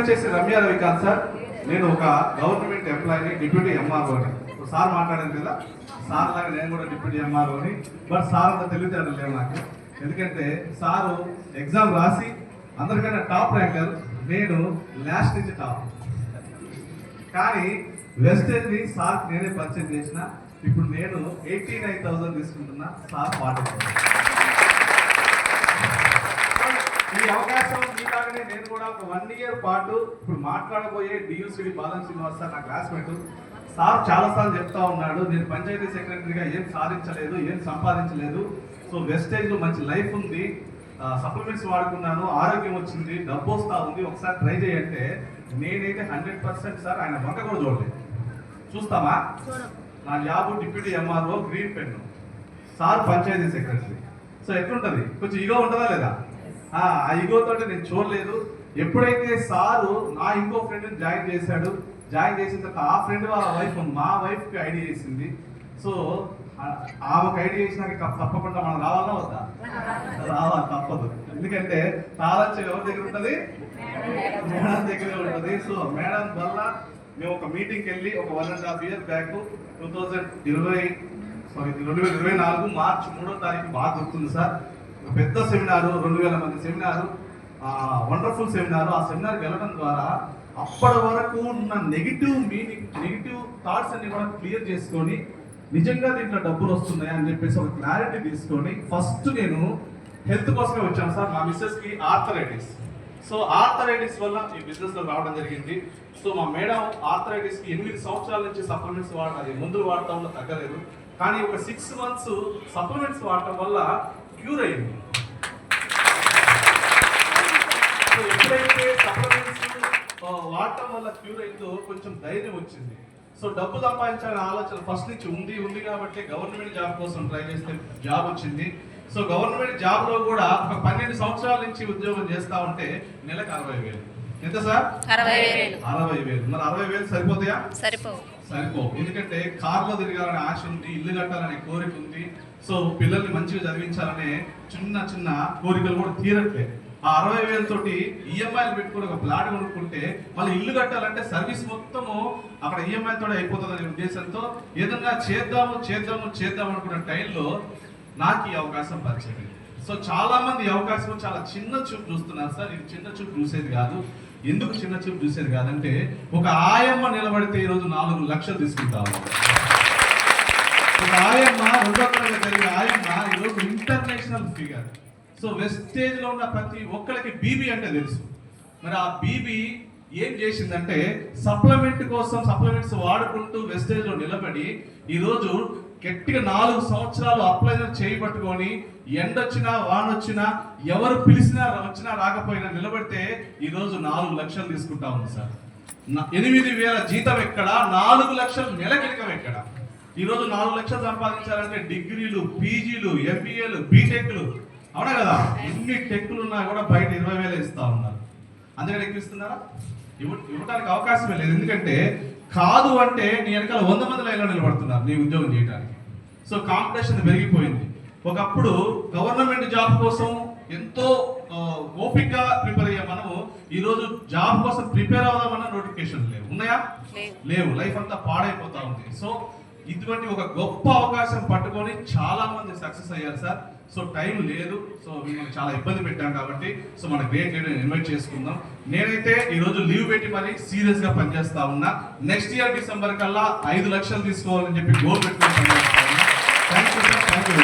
వచ్చేసి రమ్య రవికాంత్ సార్. నేను ఒక గవర్నమెంట్ ఎంప్లాయీని, డిప్యూటీ ఎంఆర్ఓని. సార్ మాట్లాడాను కదా, సార్ లాగా నేను కూడా డిప్యూటీ ఎంఆర్ఓని. బట్ సార్ అంత తెలివితేటలు లేవు నాకు. ఎందుకంటే సారు ఎగ్జామ్ రాసి అందరికన్నా టాప్ ర్యాంకర్, నేను లాస్ట్ నుంచి టాప్. కానీ వెస్టేజ్ని సార్ నేనే పరిచయం చేసిన. ఇప్పుడు నేను 89,000 తీసుకుంటున్నా, సార్ 40,000. ఈ అవకాశం మీలాగనే నేను కూడా ఒక 1 year పాటు ఇప్పుడు మాట్లాడబోయే డియూసిడి బాలన్ శ్రీనివాస్ సార్ నా క్లాస్మేట్. సార్ చాలాసార్లు చెప్తా ఉన్నాడు, నేను పంచాయతీ సెక్రటరీగా ఏం సాధించలేదు, ఏం సంపాదించలేదు. సో వెస్టేజ్లో మంచి లైఫ్ ఉంది, సప్లిమెంట్స్ వాడుకున్నాను, ఆరోగ్యం వచ్చింది, డబ్బు వస్తూ ఉంది, ఒకసారి ట్రై చేయంటే నేనైతే 100% సార్ ఆయన మొక్క కూడా చూడలేదు. చూస్తామా? నా job deputy MRO, green pen, sir panchayat secretary. So ఎట్లుంటుంది? కొంచెం ఈగో ఉంటుందా లేదా? ఆ ఈగోతో నేను చూడలేదు. ఎప్పుడైతే సారు నా ఇంకో ఫ్రెండ్ని జాయిన్ చేశాడు, జాయిన్ చేసిన తర్వాత ఆ ఫ్రెండ్ వాళ్ళ వైఫ్ మా వైఫ్కి ఐడియా చేసింది. సో ఆమెకు ఐడియా చేసినాక తప్పకుండా మనం రావాలా వద్దా? రావాలి, తప్పదు. ఎందుకంటే తాళం ఎవరి దగ్గర ఉంటుంది? మేడం దగ్గరే ఉంటుంది. సో మేడం వల్ల మేము ఒక మీటింగ్కి వెళ్ళి ఒక 1.5 years బ్యాక్ 2024 మార్చి 3వ తారీఖు బాగా గుర్తుంది సార్. పెద్ద సెమినారు, 2000 మంది సెమినారు, వండర్ఫుల్ సెమినారు. ఆ సెమినార్కి వెళ్ళడం ద్వారా అప్పటి వరకు ఉన్న నెగిటివ్ థాట్స్ అన్ని కూడా క్లియర్ చేసుకొని నిజంగా దీంట్లో డబ్బులు వస్తున్నాయి అని చెప్పేసి ఒక క్లారిటీ తీసుకొని ఫస్ట్ నేను హెల్త్ కోసమే వచ్చాను సార్. మా మిస్సెస్కి ఆర్థరైటిస్. సో ఆర్థరైటిస్ వల్ల ఈ బిజినెస్లో రావడం జరిగింది. సో మా మేడం ఆర్థరైటిస్కి 8 సంవత్సరాల నుంచి సప్లిమెంట్స్ వాడాలి, మందులు వాడటం వల్ల తగ్గలేదు. కానీ ఒక 6 months సప్లిమెంట్స్ వాడటం వల్ల క్యూర్ అయింది. సో ఎప్పుడైతే సప్లిమెంట్స్ వాడటం వల్ల క్యూర్ అయిందో కొంచెం ధైర్యం వచ్చింది. సో డబ్బు సంపాదించాలనే ఆలోచన ఫస్ట్ నుంచి ఉంది కాబట్టి గవర్నమెంట్ జాబ్ కోసం ట్రై చేస్తే జాబ్ వచ్చింది. సో గవర్నమెంట్ జాబ్లో కూడా ఒక 12 సంవత్సరాల నుంచి ఉద్యోగం చేస్తా ఉంటే నెలకు 60,000. ఎంత సార్? 60,000. 60,000. మరి 60,000 సరిపోతాయా? సరిపోవు. ఎందుకంటే కార్లో తిరగాలనే ఆశ ఉంది, ఇల్లు కట్టాలనే కోరిక ఉంది. సో పిల్లల్ని మంచిగా చదివించాలనే చిన్న కోరికలు కూడా తీరట్లే. ఆ 60,000 తోటి ఈఎంఐలు పెట్టుకుని ఒక ప్లాట్ కొనుక్కుంటే మళ్ళీ ఇల్లు కట్టాలంటే సర్వీస్ మొత్తము అక్కడ ఈఎంఐ తోటి అయిపోతుందనే ఉద్దేశంతో ఏదన్నా చేద్దాం అనుకున్న టైంలో నాకు ఈ అవకాశం పరిచయం. సో చాలా మంది ఈ అవకాశం చాలా చిన్న చూపు చూస్తున్నారు సార్. ఇది చిన్న చూపు చూసేది కాదు. ఎందుకు చిన్న చూపు చూసేది కాదంటే ఒక ఆయమ్మ నిలబడితే ఈరోజు 4 లక్షలు తీసుకుంటాము. ఒక ఆయమ్మ, 2వ తరగతి జరిగే ఆయమ్మ ఈరోజు ఇంటర్నేషనల్ ఫిగర్. సో వెస్టేజ్ లో ఉన్న ప్రతి ఒక్కరికి బీబీ అంటే తెలుసు. మరి ఆ బీబీ ఏం చేసిందంటే సప్లిమెంట్స్ వాడుకుంటూ వెస్టేజ్ లో నిలబడి ఈరోజు గట్టిగా 4 సంవత్సరాలు అప్లైనర్ చేయబట్టుకొని ఎండొచ్చినా వానొచ్చినా ఎవరు పిలిచినా వచ్చినా రాకపోయినా నిలబడితే ఈరోజు 4 లక్షలు తీసుకుంటా ఉంది సార్. 8,000 జీతం ఎక్కడ, 4 లక్షలు నెలకిలకం ఎక్కడ? ఈరోజు 4 లక్షలు సంపాదించాలంటే డిగ్రీలు, పీజీలు, ఎంబీఏలు, బీటెక్లు, అవునా కదా? ఎన్ని టెక్లు ఉన్నా కూడా బయట 20,000 ఇస్తా ఉన్నారు. అందుకని ఎక్కిస్తున్నారా? ఇవ్వడానికి అవకాశమే లేదు. ఎందుకంటే కాదు అంటే నీ వెనకాల 100 మంది లైన్లో నిలబడుతున్నారు నీ ఉద్యోగం చేయడానికి. సో కాంపిటీషన్ పెరిగిపోయింది. ఒకప్పుడు గవర్నమెంట్ జాబ్ కోసం ఎంతో ఓపికగా ప్రిపేర్ అయ్యా మనము. ఈరోజు జాబ్ కోసం ప్రిపేర్ అవుదామన్న నోటిఫికేషన్ లేవు. ఉన్నాయా? లేవు. లైఫ్ అంతా పాడైపోతా ఉంది. సో ఇటువంటి ఒక గొప్ప అవకాశం పట్టుకొని చాలా మంది సక్సెస్ అయ్యారు సార్. సో టైం లేదు. సో మిమ్మల్ని చాలా ఇబ్బంది పెట్టాం కాబట్టి సో మన గ్రేట్ లీడర్ ఇన్వైట్ చేసుకుందాం. నేనైతే ఈరోజు లీవ్ పెట్టి మరి సీరియస్ గా పనిచేస్తా ఉన్నా. నెక్స్ట్ ఇయర్ డిసెంబర్ కల్లా 5 లక్షలు తీసుకోవాలని చెప్పి గోల్ పెట్టుకుని పనిచేస్తా ఉన్నా. Thank you sir. Thank you.